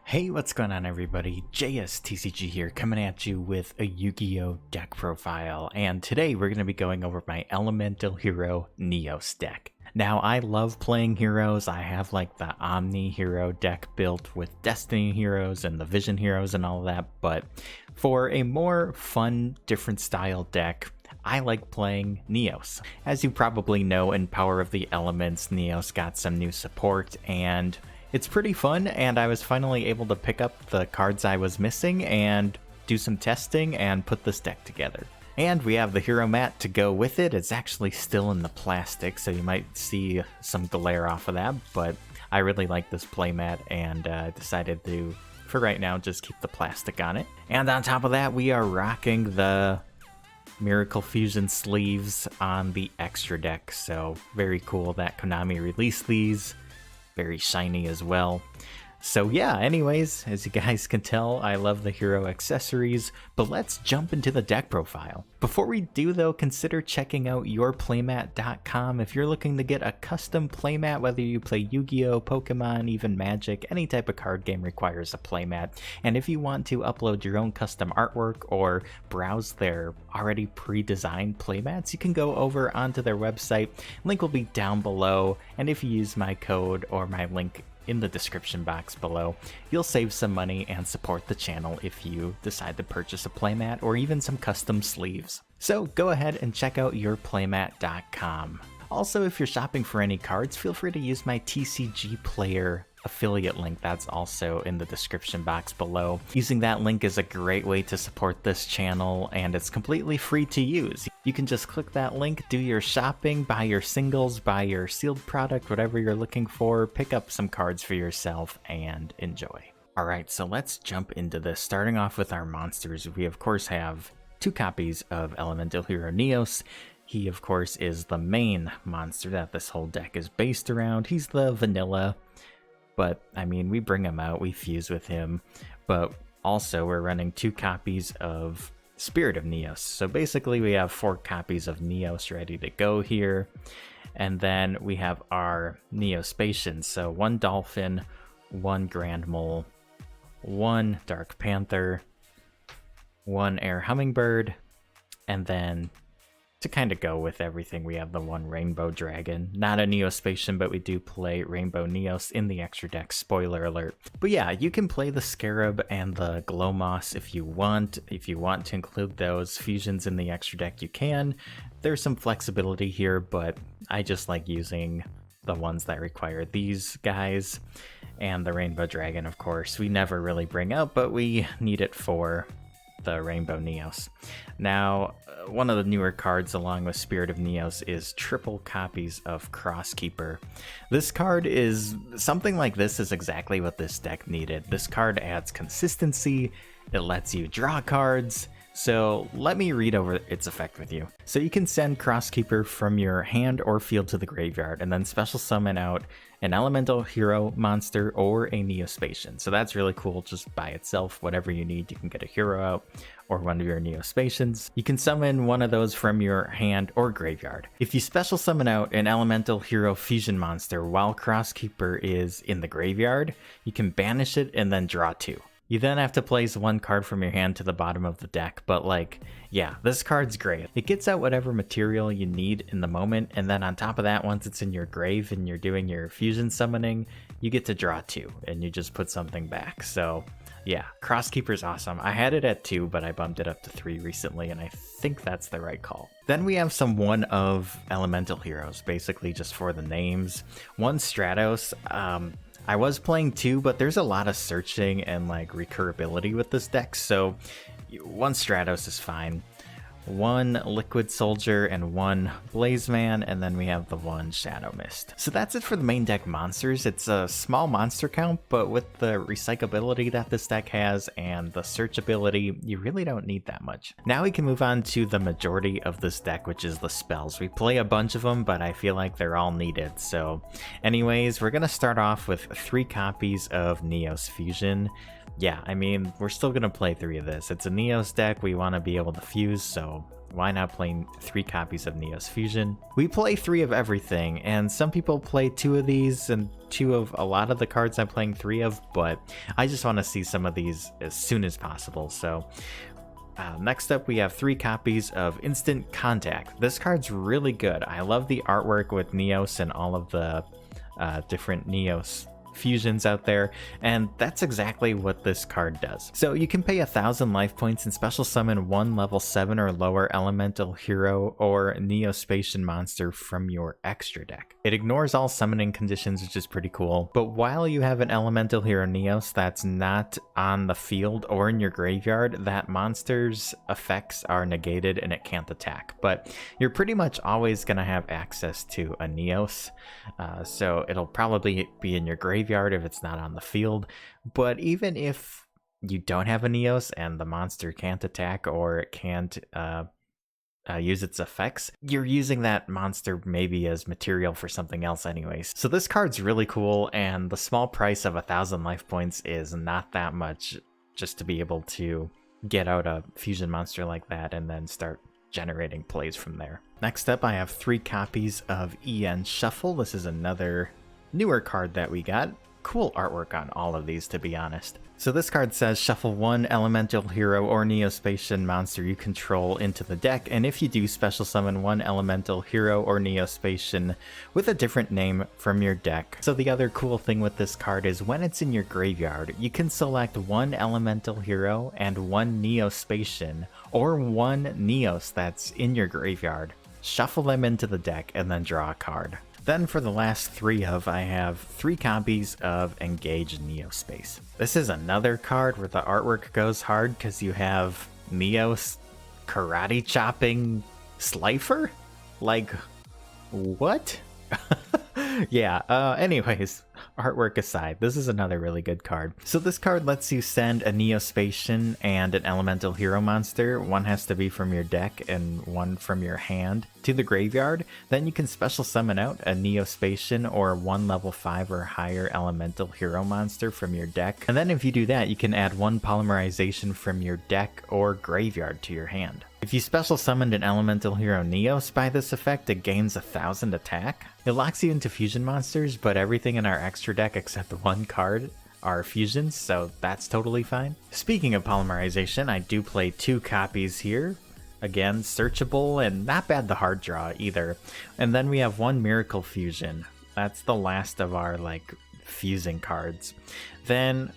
Hey, what's going on everybody? JSTCG here, coming at you with a Yu-Gi-Oh! Deck profile, and today we're going to be going over my Elemental Hero Neos deck. Now, I love playing heroes. I have like the Omni Hero deck built with Destiny Heroes and the Vision Heroes and all that, but for a more fun, different style deck, I like playing Neos. As you probably know, in Power of the Elements, Neos got some new support, and it's pretty fun, and I was finally able to pick up the cards I was missing and do some testing and put this deck together. And we have the hero mat to go with it. It's actually still in the plastic, so you might see some glare off of that, but I really like this playmat and decided to, for right now, just keep the plastic on it. And on top of that, we are rocking the Miracle Fusion sleeves on the extra deck, so very cool that Konami released these. Very shiny as well. So yeah, anyways, as you guys can tell, I love the hero accessories, but let's jump into the deck profile. Before we do though, consider checking out yourplaymat.com if you're looking to get a custom playmat, whether you play Yu-Gi-Oh!, Pokemon, even Magic, any type of card game requires a playmat. And if you want to upload your own custom artwork or browse their already pre-designed playmats, you can go over onto their website. Link will be down below, and if you use my code or my link in the description box below, you'll save some money and support the channel if you decide to purchase a playmat or even some custom sleeves. So go ahead and check out yourplaymat.com. Also, if you're shopping for any cards, feel free to use my TCG Player affiliate link. That's also in the description box below. Using that link is a great way to support this channel, and it's completely free to use. You can just click that link, do your shopping, buy your singles, buy your sealed product, whatever you're looking for, pick up some cards for yourself, and enjoy. Alright, so let's jump into this. Starting off with our monsters, we of course have 2 copies of Elemental Hero Neos. He of course is the main monster that this whole deck is based around. He's the vanilla, but I mean, we bring him out, we fuse with him, but also we're running 2 copies of Spirit of Neos. So basically we have 4 copies of Neos ready to go here. And then we have our Neospatians. So 1 Dolphin, 1 Grand Mole, 1 Dark Panther, 1 Air Hummingbird, and then to kind of go with everything, we have the 1 Rainbow Dragon. Not a Neospatian, but we do play Rainbow Neos in the extra deck, spoiler alert. But yeah, you can play the Scarab and the Glowmoss if you want. If you want to include those fusions in the extra deck, you can. There's some flexibility here, but I just like using the ones that require these guys. And the Rainbow Dragon, of course, we never really bring out, but we need it for the Rainbow Neos. Now, one of the newer cards along with Spirit of Neos is triple copies of Crosskeeper. This card is something like this is exactly what this deck needed. This card adds consistency, it lets you draw cards. So let me read over its effect with you. So you can send Crosskeeper from your hand or field to the graveyard and then special summon out an Elemental Hero monster or a Neospatian. So that's really cool just by itself. Whatever you need, you can get a hero out or one of your Neospatians. You can summon one of those from your hand or graveyard. If you special summon out an Elemental Hero fusion monster while Crosskeeper is in the graveyard, you can banish it and then draw 2. You then have to place 1 card from your hand to the bottom of the deck, but like, yeah, this card's great. It gets out whatever material you need in the moment, and then on top of that, once it's in your grave and you're doing your fusion summoning, you get to draw 2, and you just put something back. So yeah, Crosskeeper's awesome. I had it at 2, but I bumped it up to 3 recently, and I think that's the right call. Then we have some one of Elemental Heroes, basically just for the names. 1 Stratos. I was playing 2, but there's a lot of searching and like recurability with this deck, so 1 Stratos is fine. 1 Liquid Soldier and 1 Blazeman, and then we have the 1 Shadow Mist. So that's it for the main deck monsters. It's a small monster count, but with the recyclability that this deck has and the search ability, you really don't need that much. Now we can move on to the majority of this deck, which is the spells. We play a bunch of them, but I feel like they're all needed. So anyways, we're gonna start off with 3 copies of Neos Fusion. Yeah, I mean, we're still gonna play 3 of this. It's a Neos deck, we want to be able to fuse, so so why not play 3 copies of Neos Fusion? We play 3 of everything, and some people play 2 of these and 2 of a lot of the cards I'm playing 3 of, but I just want to see some of these as soon as possible. So next up, we have 3 copies of Instant Contact. This card's really good. I love the artwork with Neos and all of the different Neos fusions out there, and that's exactly what this card does. So you can pay 1,000 life points and special summon 1 level 7 or lower elemental hero or Neospatian monster from your extra deck. It ignores all summoning conditions, which is pretty cool, but while you have an elemental hero Neos that's not on the field or in your graveyard, that monster's effects are negated and it can't attack, but you're pretty much always going to have access to a Neos, so it'll probably be in your graveyard if it's not on the field. But even if you don't have a Neos and the monster can't attack or it can't use its effects, you're using that monster maybe as material for something else anyways. So this card's really cool, and the small price of 1,000 life points is not that much just to be able to get out a fusion monster like that and then start generating plays from there. Next up, I have 3 copies of EN Shuffle. This is another newer card that we got. Cool artwork on all of these, to be honest. So this card says shuffle 1 elemental hero or Neospatian monster you control into the deck, and if you do, special summon 1 elemental hero or Neospatian with a different name from your deck. So the other cool thing with this card is when it's in your graveyard, you can select 1 elemental hero and 1 Neospatian or 1 Neos that's in your graveyard, shuffle them into the deck, and then draw a card. Then for the last 3 I have 3 copies of Engage Neospace. This is another card where the artwork goes hard because you have Neos karate chopping Slifer? Like, what? Yeah, anyways, artwork aside, this is another really good card. So this card lets you send a Neospatian and an elemental hero monster, one has to be from your deck and one from your hand, to the graveyard. Then you can special summon out a Neospatian or 1 level 5 or higher elemental hero monster from your deck. And then if you do that, you can add 1 polymerization from your deck or graveyard to your hand. If you special summoned an elemental hero Neos by this effect, it gains 1,000 attack. It locks you into fusion monsters, but everything in our extra deck except 1 card are fusions, so that's totally fine. Speaking of polymerization, I do play 2 copies here. Again, searchable and not bad the hard draw either. And then we have 1 miracle fusion. That's the last of our fusing cards. Then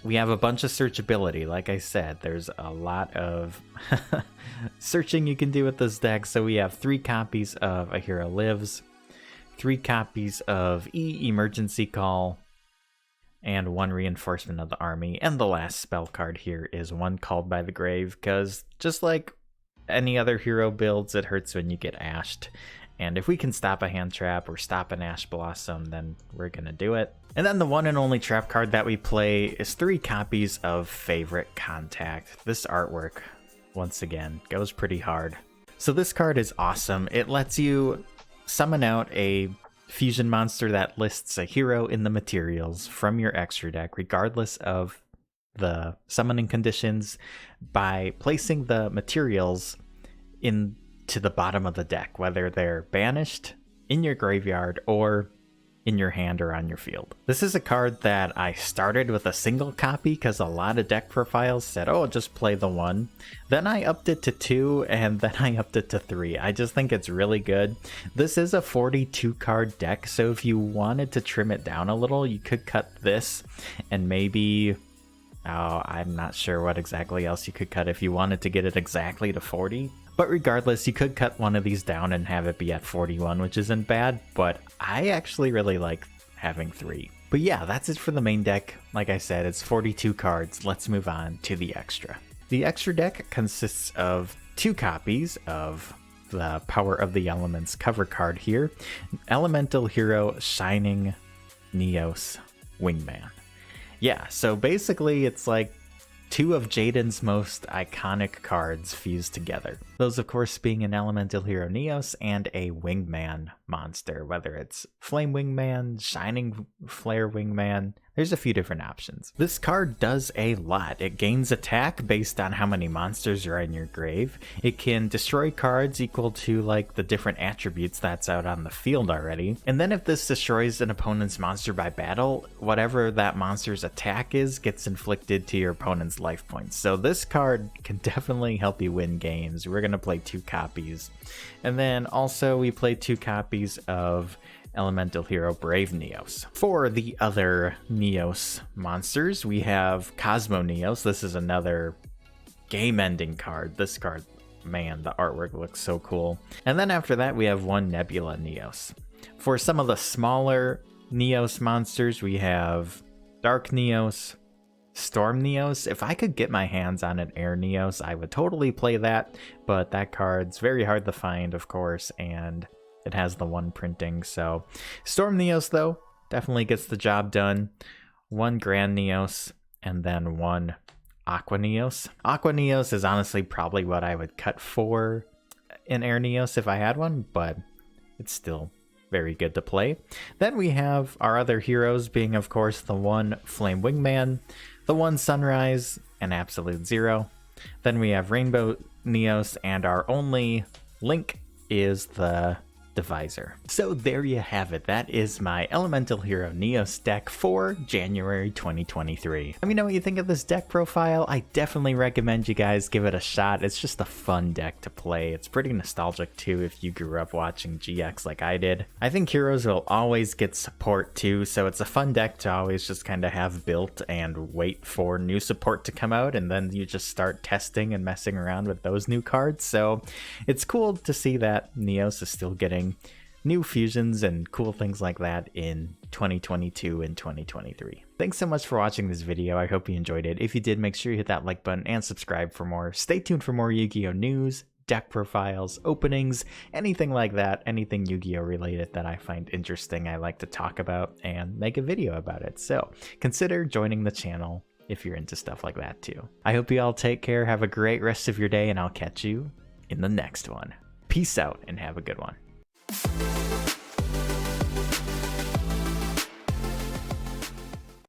we have a bunch of searchability. Like I said, there's a lot of searching you can do with this deck. So we have 3 copies of A Hero Lives, 3 copies of Emergency Call, and 1 Reinforcement of the Army. And the last spell card here is 1 Called by the Grave, because just like any other hero builds, it hurts when you get ashed. And if we can stop a hand trap or stop an Ash Blossom, then we're gonna do it. And then the one and only trap card that we play is 3 copies of Favorite Contact. This artwork, once again, goes pretty hard. So this card is awesome. It lets you summon out a fusion monster that lists a hero in the materials from your extra deck, regardless of the summoning conditions, by placing the materials into the bottom of the deck, whether they're banished, in your graveyard, or in your hand or on your field. This is a card that I started with a single copy because a lot of deck profiles said, oh, just play the 1. Then I upped it to 2, and then I upped it to 3. I just think it's really good. This is a 42 card deck, so if you wanted to trim it down a little, you could cut this and maybe, I'm not sure what exactly else you could cut if you wanted to get it exactly to 40. But regardless, you could cut one of these down and have it be at 41, which isn't bad, but I actually really like having 3. But yeah, that's it for the main deck. Like I said, it's 42 cards. Let's move on to the extra. The extra deck consists of 2 copies of the Power of the Elements cover card here. Elemental Hero Shining Neos Wingman. Yeah, so basically it's like 2 of Jaden's most iconic cards fused together. Those, of course, being an Elemental Hero Neos and a Wingman monster, whether it's Flame Wingman, Shining Flare Wingman. There's a few different options. This card does a lot. It gains attack based on how many monsters are in your grave. It can destroy cards equal to like the different attributes that's out on the field already. And then if this destroys an opponent's monster by battle, whatever that monster's attack is gets inflicted to your opponent's life points. So this card can definitely help you win games. We're going to play 2 copies. And then also we play 2 copies of Elemental Hero Brave Neos. For the other Neos monsters, we have Cosmo Neos. This is another game-ending card. This card, man, the artwork looks so cool. And then after that, we have 1 Nebula Neos. For some of the smaller Neos monsters, we have Dark Neos, Storm Neos. If I could get my hands on an Air Neos, I would totally play that, but that card's very hard to find, of course, and it has the 1 printing. So Storm Neos, though, definitely gets the job done. 1 Grand Neos, and then 1 Aqua Neos. Aqua Neos is honestly probably what I would cut for an Air Neos if I had one, but it's still very good to play. Then we have our other heroes being, of course, the 1 Flame Wingman, the 1 Sunrise, and Absolute Zero. Then we have Rainbow Neos, and our only Link is the Divisor. So there you have it. That is my Elemental Hero Neos deck for January 2023. Let me know what you think of this deck profile. I definitely recommend you guys give it a shot. It's just a fun deck to play. It's pretty nostalgic too if you grew up watching GX like I did. I think heroes will always get support too, so it's a fun deck to always just kind of have built and wait for new support to come out, and then you just start testing and messing around with those new cards. So it's cool to see that Neos is still getting new fusions and cool things like that in 2022 and 2023. Thanks so much for watching this video. I hope you enjoyed it. If you did, make sure you hit that like button and subscribe for more. Stay tuned for more Yu-Gi-Oh news, deck profiles, openings, anything like that, anything Yu-Gi-Oh related that I find interesting, I like to talk about and make a video about it. So consider joining the channel if you're into stuff like that too. I hope you all take care, have a great rest of your day, and I'll catch you in the next one. Peace out and have a good one.